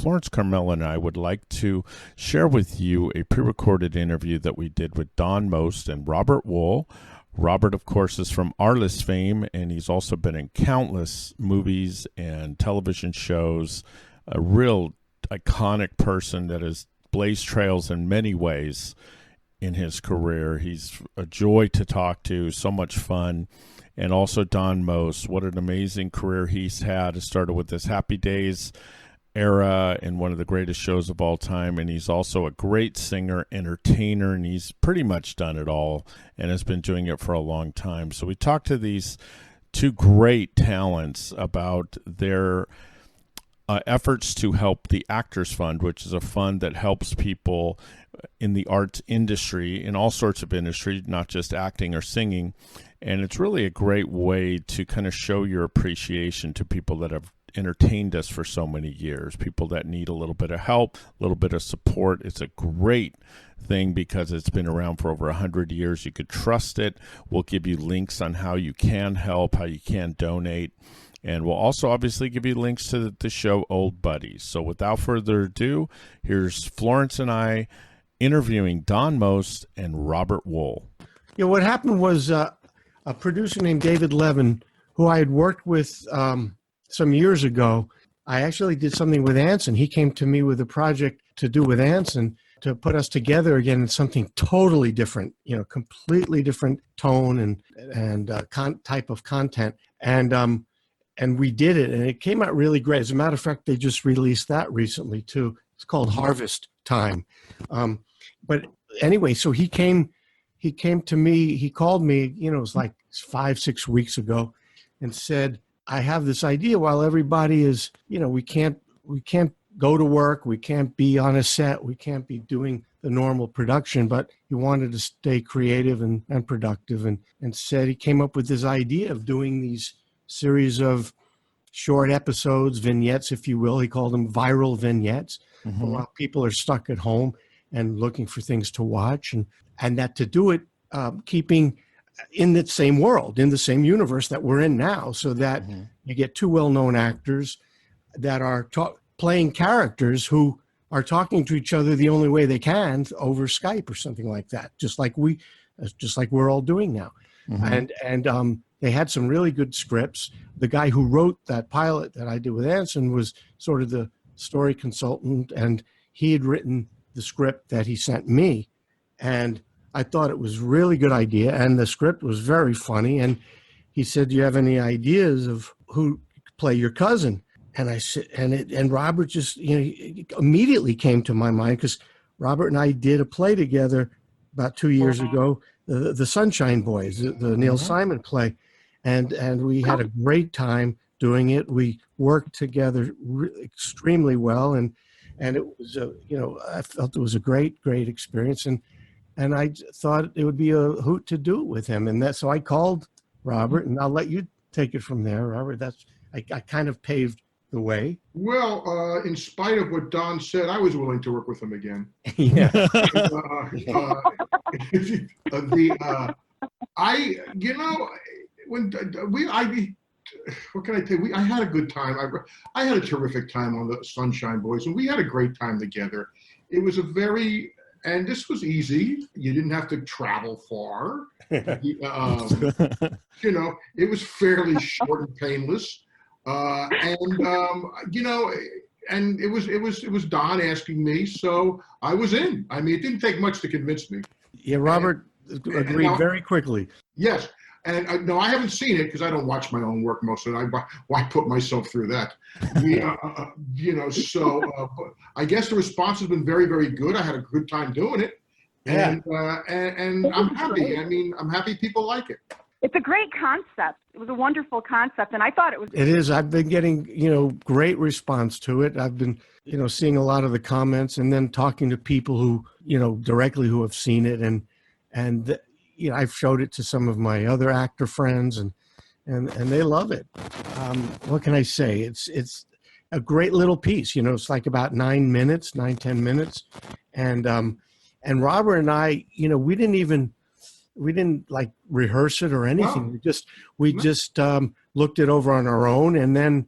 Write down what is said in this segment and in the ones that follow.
Florence Carmela and I would like to share with you a pre-recorded interview that we did with Don Most and Robert Wuhl. Robert, of course, is from Arliss fame, and he's also been in countless movies and television shows. A real iconic person that has blazed trails in many ways in his career. He's a joy to talk to, so much fun. And also Don Most, what an amazing career he's had. It started with this Happy Days era and one of the greatest shows of all time. And he's also a great singer, entertainer, and he's pretty much done it all and has been doing it for a long time. So we talked to these two great talents about their efforts to help the Actors Fund, which is a fund that helps people in the arts industry, in all sorts of industry, not just acting or singing. And it's really a great way to kind of show your appreciation to people that have entertained us for so many years, people that need a little bit of help, a little bit of support. It's a great thing because it's been around for over 100 years. You could trust it. We'll give you links on how you can help, how you can donate. And we'll also obviously give you links to the show Old Buddies. So without further ado, here's Florence and I interviewing Don Most and Robert Wuhl. Yeah, what happened was a producer named David Levin, who I had worked with some years ago. I actually did something with Anson. He came to me with a project to do with Anson to put us together again in something totally different, completely different tone and type of content. And we did it, and it came out really great. As a matter of fact, they just released that recently too. It's called Harvest Time. But anyway, so he came to me, he called me, it was like 5-6 weeks ago, and said, I have this idea while everybody is, we can't go to work, we can't be on a set, we can't be doing the normal production, but he wanted to stay creative and productive, and said he came up with this idea of doing these series of short episodes, vignettes, if you will. He called them viral vignettes, while people are stuck at home and looking for things to watch, and that to do it, keeping in the same world, in the same universe that we're in now, so that you get two well-known actors that are playing characters who are talking to each other the only way they can over Skype or something like that, just like we're all doing now. And they had some really good scripts. The guy who wrote that pilot that I did with Anson was sort of the story consultant, and he had written the script that he sent me. And I thought it was a really good idea, and the script was very funny. And he said, do you have any ideas of who could play your cousin? And I said, and Robert just, immediately came to my mind, because Robert and I did a play together about 2 years ago, the Sunshine Boys, the Neil Simon play. And we had a great time doing it. We worked together extremely well. And it was, I felt it was a great experience. And I thought it would be a hoot to do it with him. And so I called Robert, and I'll let you take it from there, Robert. I kind of paved the way. Well, in spite of what Don said, I was willing to work with him again. Yeah. What can I tell you? I had a good time. I had a terrific time on the Sunshine Boys, and we had a great time together. It was and this was easy. You didn't have to travel far. It was fairly short and painless. And it was Don asking me, so I was in. I mean, it didn't take much to convince me. Yeah, Robert agreed very quickly. Yes. And no, I haven't seen it because I don't watch my own work most of the time. Why put myself through that? But I guess the response has been very, very good. I had a good time doing it. Yeah. And I'm happy. I mean, I'm happy people like it. It's a great concept. It was a wonderful concept, and I thought it was. It is. I've been getting, great response to it. I've been, seeing a lot of the comments, and then talking to people who, directly who have seen it, and I've showed it to some of my other actor friends, and they love it. What can I say? It's a great little piece. It's like about 10 minutes, and Robert and I, we didn't like rehearse it or anything. Wow. We just looked it over on our own, and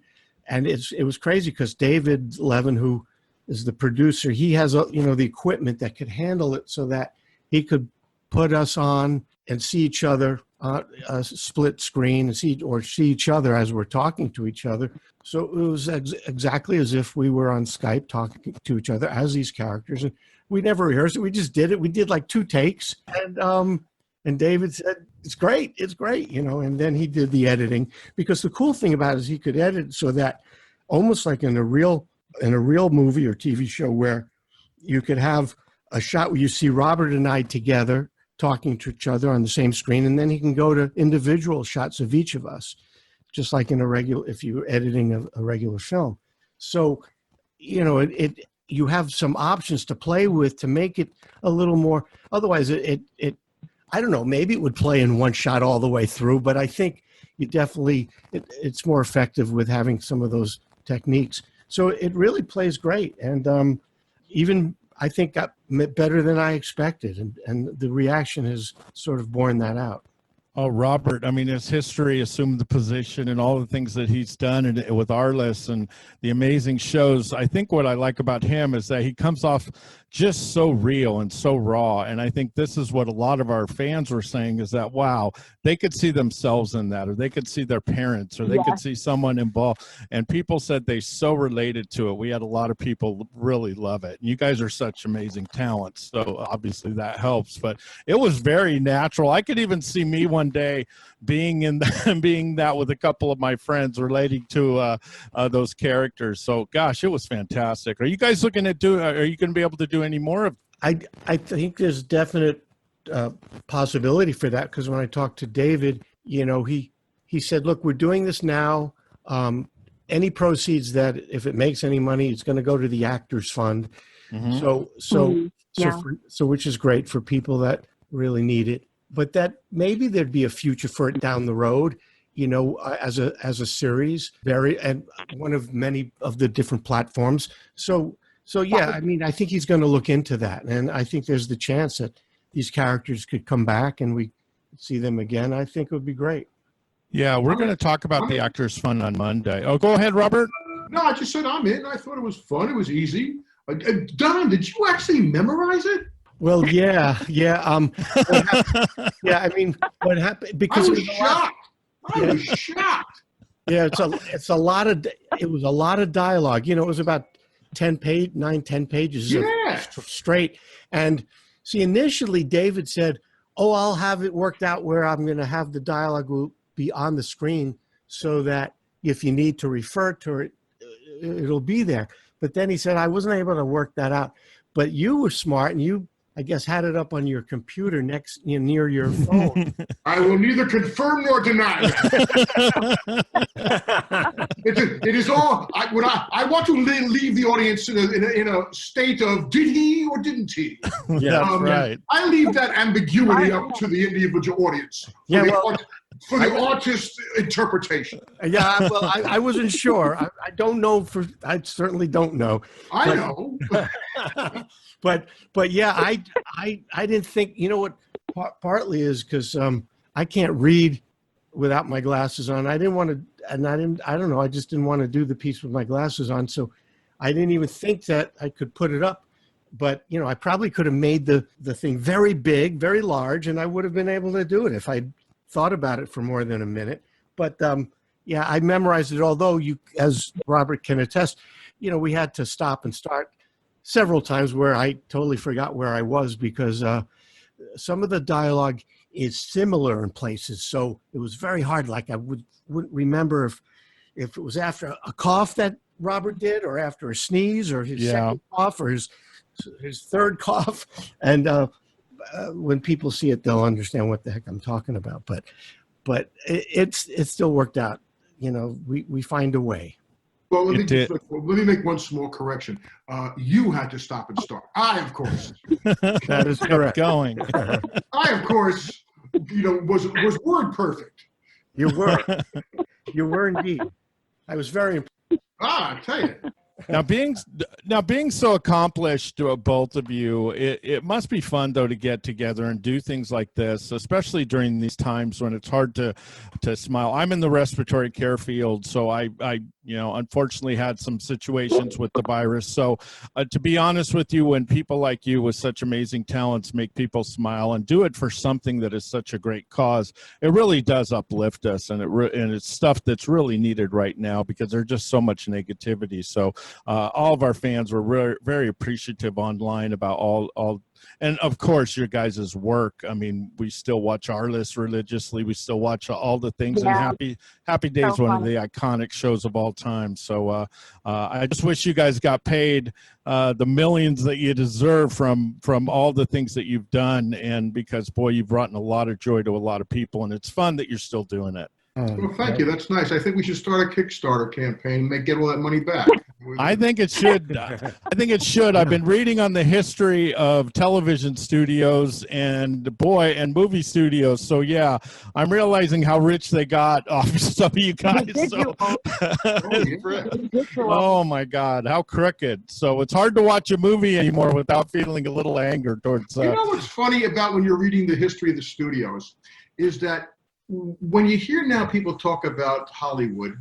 it was crazy because David Levin, who is the producer. He has the equipment that could handle it so that he could put us on and see each other on a split screen and see each other as we're talking to each other. So it was exactly as if we were on Skype talking to each other as these characters. And we never rehearsed it. We just did it. We did like 2 takes. And David said, it's great, and then he did the editing, because the cool thing about it is he could edit so that almost like in a real movie or TV show, where you could have a shot where you see Robert and I together talking to each other on the same screen, and then he can go to individual shots of each of us, just like in if you're editing a regular film. So, you have some options to play with to make it a little more. Otherwise, I don't know, maybe it would play in one shot all the way through, but I think it's more effective with having some of those techniques. So it really plays great. And even I think got better than I expected. And the reaction has sort of borne that out. Oh, Robert, I mean, his history, assumed the position and all the things that he's done with Arliss and the amazing shows. I think what I like about him is that he comes off just so real and so raw. And I think this is what a lot of our fans were saying, is that, wow, they could see themselves in that, or they could see their parents, or they could see someone involved. And people said they so related to it. We had a lot of people really love it. And you guys are such amazing talents. So obviously that helps, but it was very natural. I could even see me one day being that with a couple of my friends relating to those characters. So gosh, it was fantastic. Are you guys looking at are you going to be able to do any more of? I think there's definite possibility for that, because when I talked to David, he said, look, we're doing this now. Any proceeds that, if it makes any money, it's going to go to the Actors Fund. So which is great for people that really need it. But that maybe there'd be a future for it down the road, as a series, and one of many of the different platforms. So yeah, I mean, I think he's going to look into that, and I think there's the chance that these characters could come back and we see them again. I think it would be great. Yeah, we're going to talk about the Actors Fund on Monday. Oh, go ahead, Robert. No, I just said I'm in. I thought it was fun. It was easy. Don, did you actually memorize it? Well, yeah. I mean, what happened? Because I was shocked. I was shocked. Yeah, it was a lot of dialogue. It was about 10 pages straight. And see, initially David said, I'll have it worked out where I'm going to have the dialogue will be on the screen so that if you need to refer to it, it'll be there. But then he said, I wasn't able to work that out. But you were smart, and you, I guess, had it up on your computer near your phone. I will neither confirm nor deny that. It is all. I want to leave the audience in a state of did he or didn't he? Yeah, that's right. I leave that ambiguity up to the individual audience for the artist's interpretation. Yeah, well, I wasn't sure. I don't know. I certainly don't know. I know. But yeah, I didn't think, what partly is because I can't read without my glasses on. I didn't want to, and I don't know, I just didn't want to do the piece with my glasses on. So I didn't even think that I could put it up. But, I probably could have made the thing very big, very large, and I would have been able to do it if I thought about it for more than a minute. But yeah, I memorized it, although as Robert can attest, we had to stop and start several times where I totally forgot where I was, because some of the dialogue is similar in places. So it was very hard. Like I wouldn't remember if it was after a cough that Robert did, or after a sneeze, or his second cough, or his third cough. And when people see it, they'll understand what the heck I'm talking about. But it still worked out. We find a way. Well, let me make one small correction. You had to stop and start. I, of course. That is correct. Going. I, of course, was word perfect. You were. You were indeed. I was very impressed. I tell you. Now being so accomplished, both of you, it must be fun though to get together and do things like this, especially during these times when it's hard to smile. I'm in the respiratory care field, so I unfortunately had some situations with the virus. So to be honest with you, when people like you with such amazing talents make people smile and do it for something that is such a great cause, it really does uplift us, and it's stuff that's really needed right now because there's just so much negativity. So all of our fans were very, very appreciative online about all. And of course, your guys' work. I mean, we still watch our list religiously. We still watch all the things. Yeah. And Happy Days, So one of funny. the iconic shows of all time. So I just wish you guys got paid the millions that you deserve from all the things that you've done. And because, boy, you've brought in a lot of joy to a lot of people, and it's fun that you're still doing it. Well, thank you. That's nice. I think we should start a Kickstarter campaign and get all that money back. I think it should. I've been reading on the history of television studios and movie studios. So yeah, I'm realizing how rich they got off some of you guys. So, oh my God, how crooked. So it's hard to watch a movie anymore without feeling a little anger towards. You know what's funny about when you're reading the history of the studios is that when you hear now people talk about Hollywood,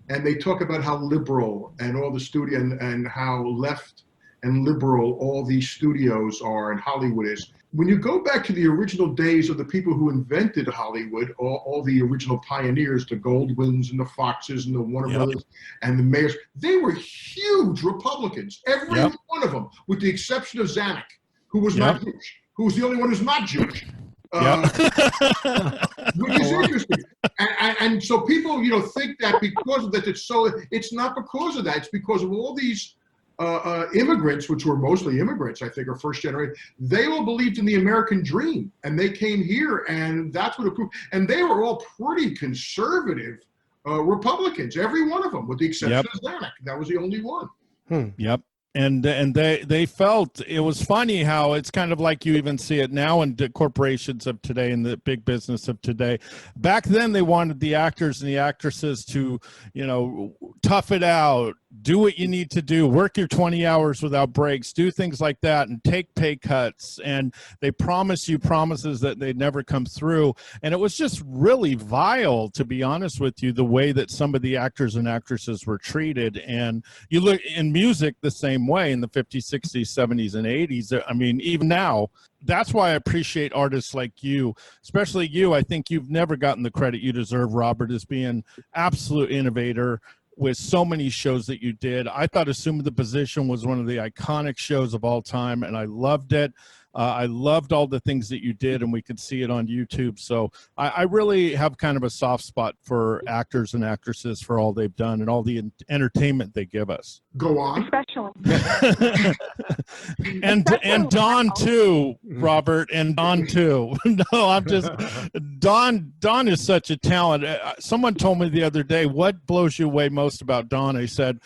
and they talk about how liberal and all the studio and how left and liberal all these studios are and Hollywood is. When you go back to the original days of the people who invented Hollywood, all the original pioneers, the Goldwyns and the Foxes and the Warner Brothers and the Mayors, they were huge Republicans, every one of them, with the exception of Zanuck, who was not Jewish, who was the only one who's not Jewish. Which is interesting. And so people, think that because of that, it's not because of that. It's because of all these immigrants, which were mostly immigrants, I think, or first generation. They all believed in the American dream, and they came here, and that's what it proved. And they were all pretty conservative Republicans, every one of them, with the exception of Zanuck. That was the only one. Yep. And they felt it was funny how it's kind of like you even see it now in the corporations of today and the big business of today. Back then, they wanted the actors and the actresses to, tough it out, do what you need to do, work your 20 hours without breaks, do things like that, and take pay cuts. And they promise you promises that they never come through. And it was just really vile, to be honest with you, the way that some of the actors and actresses were treated. And you look in music the same way in the 50s, 60s, 70s, and 80s. I mean, even now, that's why I appreciate artists like you, especially you. I think you've never gotten the credit you deserve, Robert, as being absolute innovator with so many shows that you did. I thought Assume the Position was one of the iconic shows of all time, and I loved it. I loved all the things that you did, and we could see it on YouTube. So I really have kind of a soft spot for actors and actresses for all they've done and all the entertainment they give us. Go on. Especially. and Don too, Robert, and Don too. No, I'm just Don is such a talent. Someone told me the other day, what blows you away most about Don? I said,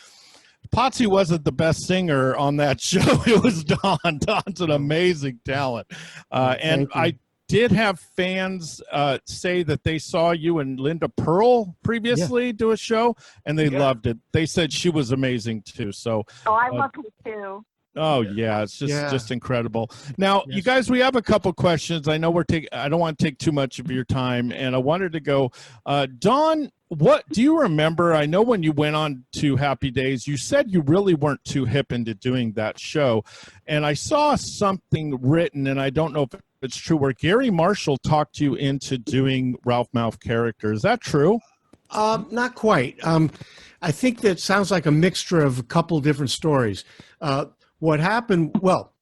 Potsy wasn't the best singer on that show. It was Don. Don's an amazing talent. And I did have fans say that they saw you and Linda Pearl previously do a show, and they loved it. They said she was amazing too. So, I love her too. Oh yeah, it's just incredible. Now, you guys, we have a couple questions. I know I don't want to take too much of your time, and I wanted to go, Don. What do you remember? I know when you went on to Happy Days, you said you really weren't too hip into doing that show, and I saw something written, and I don't know if it's true, where Gary Marshall talked you into doing Ralph Malph character. Is that true? Not quite. I think that sounds like a mixture of a couple different stories. What happened, well,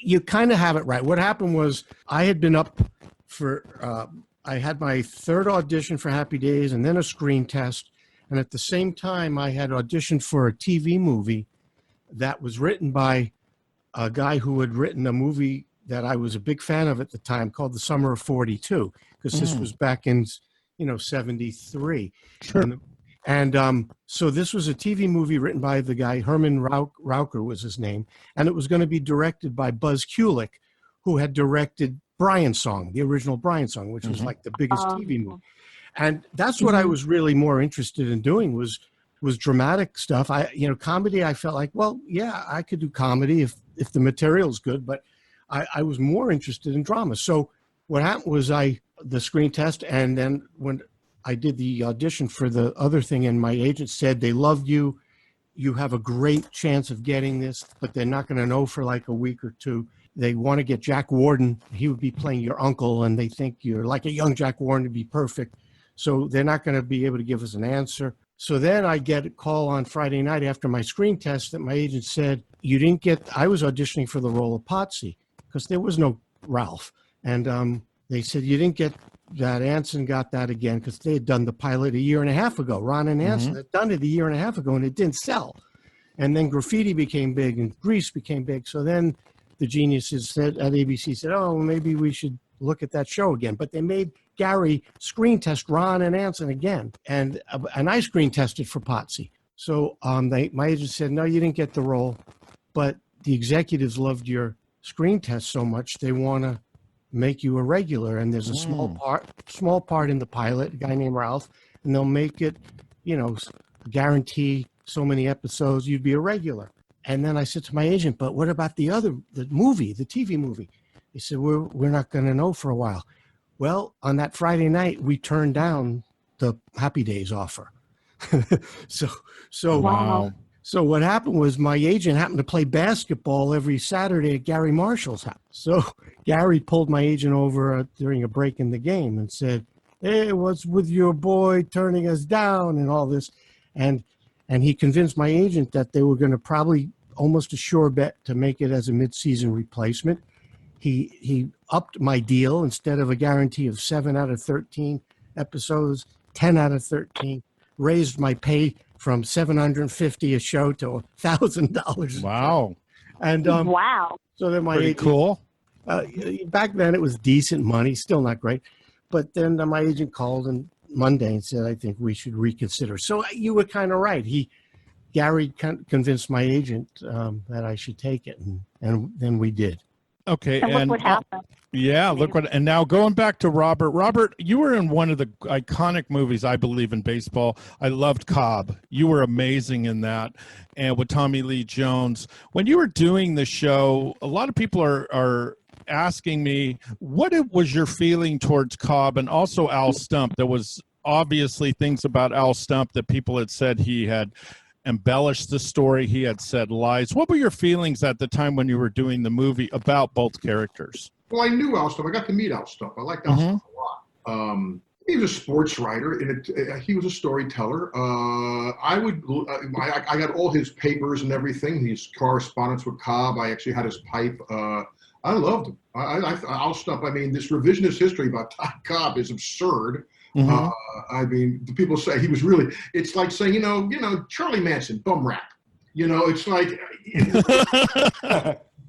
you kind of have it right. What happened was I had been up for, I had my third audition for Happy Days and then a screen test. And at the same time, I had auditioned for a TV movie that was written by a guy who had written a movie that I was a big fan of at the time called The Summer of 42, because this was back in, 73. Sure. And so this was a TV movie written by the guy, Herman Raucher was his name, and it was going to be directed by Buzz Kulick, who had directed Brian's Song, the original Brian's Song, which was like the biggest TV movie. And that's what I was really more interested in doing was dramatic stuff. Comedy, I felt like, well, yeah, I could do comedy if the material's good, but I was more interested in drama. So what happened was the screen test, and then when I did the audition for the other thing, and my agent said they loved you. You have a great chance of getting this, but they're not going to know for like a week or two. They want to get Jack Warden. He would be playing your uncle, and they think you're like a young Jack Warden to be perfect. So they're not going to be able to give us an answer. So then I get a call on Friday night after my screen test that my agent said, you didn't get, I was auditioning for the role of Potsy because there was no Ralph. And they said, you didn't get that. Anson got that again because they had done the pilot a year and a half ago. Ron and Anson had done it a year and a half ago, and it didn't sell. And then Graffiti became big and Grease became big. So then the geniuses said at ABC said, oh, maybe we should look at that show again. But they made Gary screen test Ron and Anson again. And I screen tested for Potsy. So my agent said, no, you didn't get the role. But the executives loved your screen test so much, they want to make you a regular. And there's a small part in the pilot, a guy named Ralph, and they'll make it, guarantee so many episodes, you'd be a regular. And then I said to my agent, but what about the movie, the TV movie? He said, we're not going to know for a while. Well, on that Friday night, we turned down the Happy Days offer. So Wow. So what happened was my agent happened to play basketball every Saturday at Gary Marshall's house. So Gary pulled my agent over during a break in the game and said, hey, what's with your boy turning us down and all this? And he convinced my agent that they were going to probably almost a sure bet to make it as a mid-season replacement. He upped my deal. Instead of a guarantee of 7 out of 13 episodes, 10 out of 13, raised my pay from $750 a show to $1,000. Wow. And Wow. so then my Pretty agent, cool. back then it was decent money, still not great. But then my agent called on Monday and said, I think we should reconsider. So you were kind of right. Gary convinced my agent that I should take it, and then we did. Okay. And look what happened. Yeah, look what, and now going back to Robert. Robert, you were in one of the iconic movies, I believe, in baseball. I loved Cobb. You were amazing in that, and with Tommy Lee Jones. When you were doing the show, a lot of people are asking me, what was your feeling towards Cobb and also Al Stump? There was obviously things about Al Stump that people had said he had embellished the story, he had said lies. What were your feelings at the time when you were doing the movie about both characters? Well, I knew Al Stump. I got to meet Al Stump. I liked Al Stump a lot. He was a sports writer, and he was a storyteller. I got all his papers and everything, his correspondence with Cobb. I actually had his pipe. I loved him. Al Stump. I mean, this revisionist history about Ty Cobb is absurd. I mean, the people say he was really, it's like saying, Charlie Manson, bum rap. It's like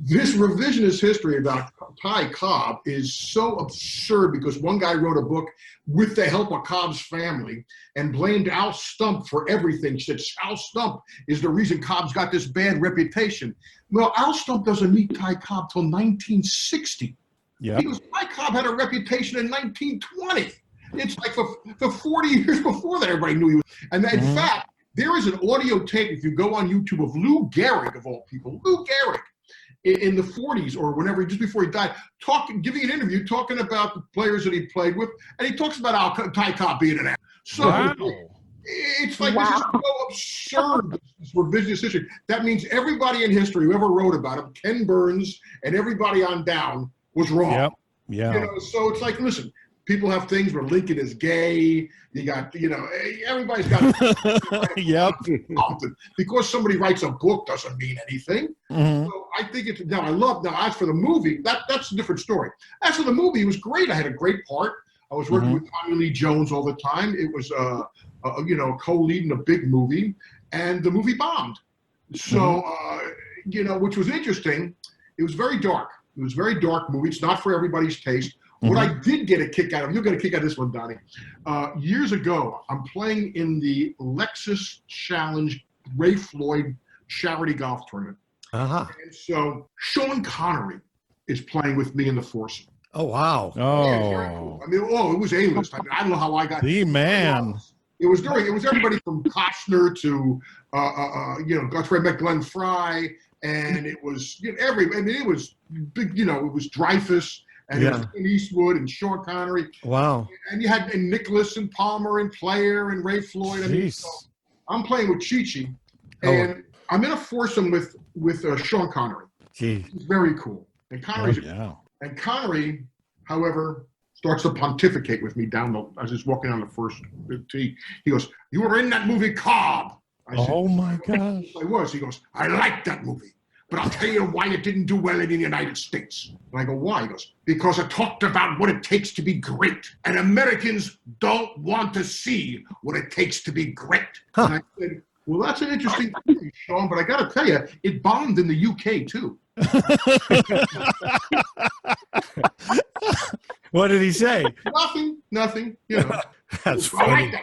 this revisionist history about Ty Cobb is so absurd because one guy wrote a book with the help of Cobb's family and blamed Al Stump for everything. Said Al Stump is the reason Cobb's got this bad reputation. Well, Al Stump doesn't meet Ty Cobb till 1960. Yeah. Because Ty Cobb had a reputation in 1920. It's like for 40 years before that, everybody knew he was. And in fact, there is an audio tape, if you go on YouTube, of Lou Gehrig, of all people, Lou Gehrig, in the 40s or whenever, just before he died, giving an interview, talking about the players that he played with, and he talks about Ty Cobb being an ass. So it's like, this is so absurd, this revisionist history. That means everybody in history who ever wrote about him, Ken Burns and everybody on down, was wrong. Yep. Yeah. So it's like, listen, people have things where Lincoln is gay. You got, everybody's got. Yep. Because somebody writes a book doesn't mean anything. So I think it's, now as for the movie, that's a different story. As for the movie, it was great. I had a great part. I was working with Tommy Lee Jones all the time. It was, co-leading a big movie, and the movie bombed. So, which was interesting. It was very dark. It was a very dark movie. It's not for everybody's taste. What I did get a kick out of, you'll get a kick out of this one, Donnie. Years ago, I'm playing in the Lexus Challenge Ray Floyd charity golf tournament. And so Sean Connery is playing with me in the foursome. Oh, wow. Oh. Yeah, very cool. I mean, it was A-list. I don't know how I got the man. It was everybody from Costner to, Godfrey McGlenn Fry, and it was it was big, it was Dreyfus. and it was Clint Eastwood and Sean Connery. Wow. And you had Nicholas and Palmer and Player and Ray Floyd. I mean, so I'm playing with Chi-Chi, and I'm in a foursome with Sean Connery. Gee. He's very cool. And Connery's and Connery, however, starts to pontificate with me I was just walking down the first tee. He goes, "You were in that movie Cobb." I said, "Oh my gosh." I was. He goes, "I liked that movie, but I'll tell you why it didn't do well in the United States." And I go, "Why?" He goes, "Because it talked about what it takes to be great. And Americans don't want to see what it takes to be great." And I said, "Well, that's an interesting thing, Sean, but I got to tell you, it bombed in the UK too." What did he say? Nothing. You know, That's funny.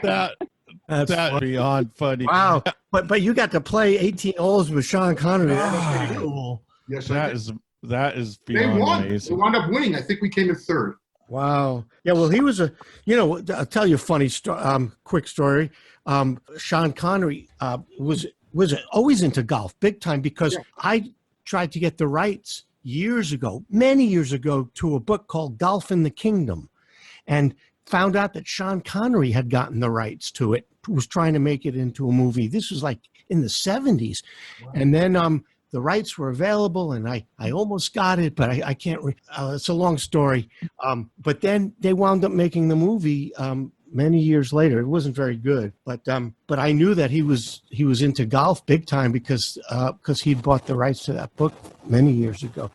That's beyond funny. Wow. But you got to play 18 holes with Sean Connery. That's pretty cool. Yes, that is beyond they won. amazing. They wound up winning. I think we came in third. Wow. Yeah. Well, he was I'll tell you a funny quick story. Sean Connery was always into golf, big time, because I tried to get the rights many years ago, to a book called Golf in the Kingdom, and found out that Sean Connery had gotten the rights to it, was trying to make it into a movie. This was like in the 70s. Wow. And then the rights were available, and I almost got it, but I can't. It's a long story. But then they wound up making the movie many years later. It wasn't very good, but I knew that he was into golf big time because he'd bought the rights to that book many years ago.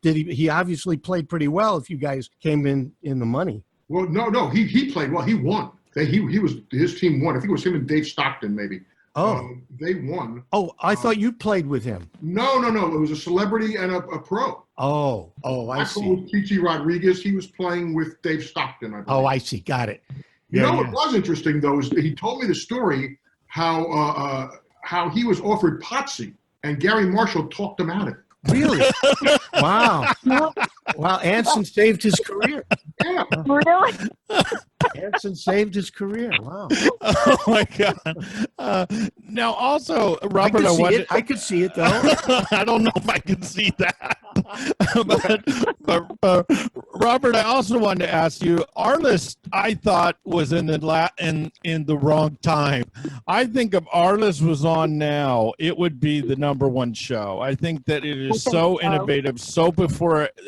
He obviously played pretty well if you guys came in the money. Well, no, he played well. He won. His team won. I think it was him and Dave Stockton, maybe. They won. Oh, I thought you played with him. No. It was a celebrity and a pro. I see. Chi-Chi Rodriguez. He was playing with Dave Stockton, I believe. Oh, I see. Got it. What was interesting, though, is he told me the story how he was offered Potsy, and Gary Marshall talked him out of it. Really? Wow. Wow, Anson saved his career. Yeah. Really? Anson saved his career. Wow. Oh my God. Now, also, Robert, I could see it though. I don't know if I can see that. but Robert, I also wanted to ask you. Arliss, I thought, was in the wrong time. I think if Arliss was on now, it would be the #1 show. I think that it is so innovative, so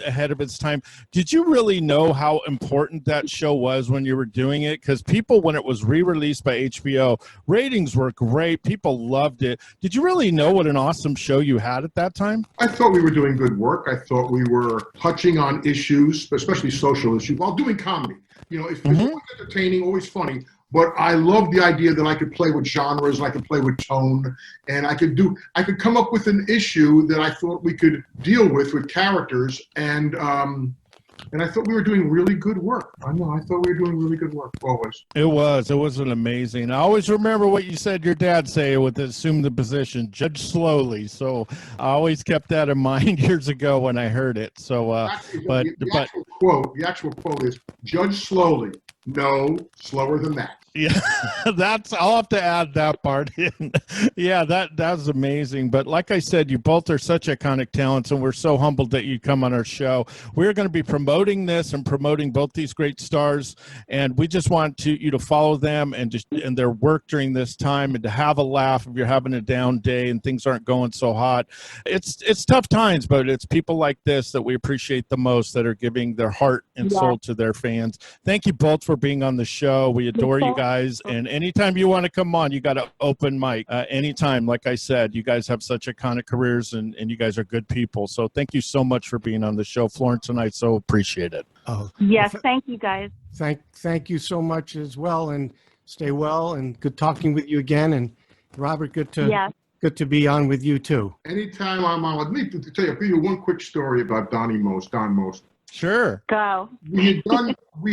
ahead of its time. Did you really know how important that show was when you were doing it? Because people, when it was re-released by HBO, ratings were great. People loved it. Did you really know what an awesome show you had at that time? I thought we were doing good work. I thought we were touching on issues, especially social issues, while doing comedy. It's always entertaining, always funny. But I love the idea that I could play with genres, and I could play with tone, and I could come up with an issue that I thought we could deal with characters, and I thought we were doing really good work. I thought we were doing really good work, always. It was an amazing. I always remember what you said your dad said with assume the position, judge slowly. So I always kept that in mind years ago when I heard it. So, the actual quote is, judge slowly. No, slower than that. Yeah, I'll have to add that part in. Yeah, that's amazing. But like I said, you both are such iconic talents, and we're so humbled that you come on our show. We're going to be promoting this and promoting both these great stars, and we just want you to follow them and their work during this time, and to have a laugh if you're having a down day and things aren't going so hot. It's tough times, but it's people like this that we appreciate the most, that are giving their heart and soul to their fans. Thank you both for being on the show. We adore you guys, and anytime you want to come on, you got an open mic anytime. Like I said, you guys have such iconic careers, and you guys are good people. So thank you so much for being on the show, Florence, and I so appreciate it. Oh yes, thank you guys. Thank you so much as well, and stay well, and good talking with you again. And Robert, good to be on with you too. Anytime I'm on. Let me tell you one quick story about Don Most. Sure. Go. We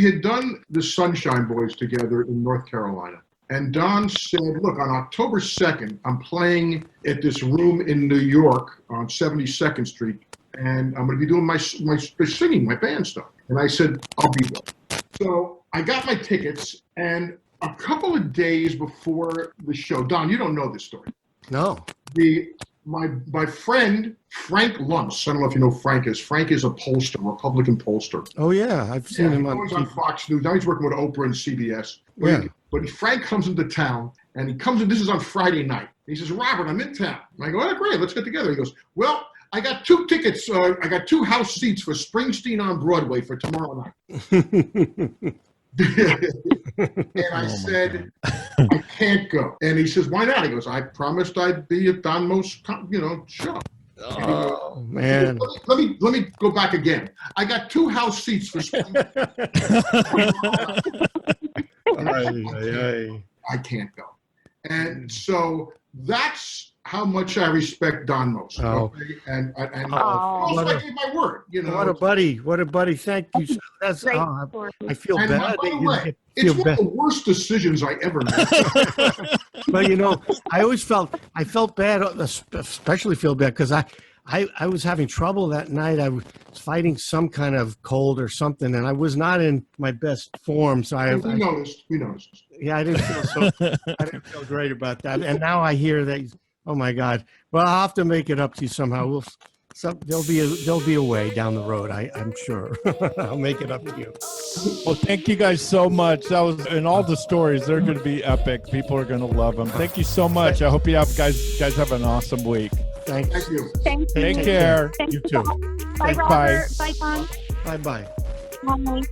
had done the Sunshine Boys together in North Carolina. And Don said, look, on October 2nd, I'm playing at this room in New York on 72nd Street, and I'm going to be doing my singing, my band stuff. And I said, I'll be there. So I got my tickets, and a couple of days before the show, Don, you don't know this story. No. The my friend Frank Luntz. I don't know if you know Frank is. Frank is a pollster, Republican pollster. Oh yeah, I've seen him He's on Fox News. Now he's working with Oprah and CBS. But Frank comes into town, and he comes in. This is on Friday night. He says, "Robert, I'm in town." And I go, "Oh, great, let's get together." He goes, "Well, I got 2 tickets. I got 2 house seats for Springsteen on Broadway for tomorrow night." And I said, "I can't go." And he says, "Why not?" He goes, "I promised I'd be at Don Most, show." Oh man! Let me go back again. I got 2 house seats for Springsteen. I can't go. And so that's how much I respect Don Most. Oh. Okay? And also I gave my word. What a buddy! What a buddy! Thank you. That's I feel and bad. by the way, it's one of the worst decisions I ever made. But I felt bad, especially feel bad because I was having trouble that night. I was fighting some kind of cold or something, and I was not in my best form. So we noticed. Yeah, I didn't feel great about that. And now I hear that. Oh my God! Well, I'll have to make it up to you somehow. There'll be a way down the road. I'm sure. I'll make it up to you. Well, thank you guys so much. That was, and all the stories, they're going to be epic. People are going to love them. Thank you so much. I hope you guys have an awesome week. Thank you. Thank you. Take care. You too. Bye, Robert. Bye, Don. Bye. Bye.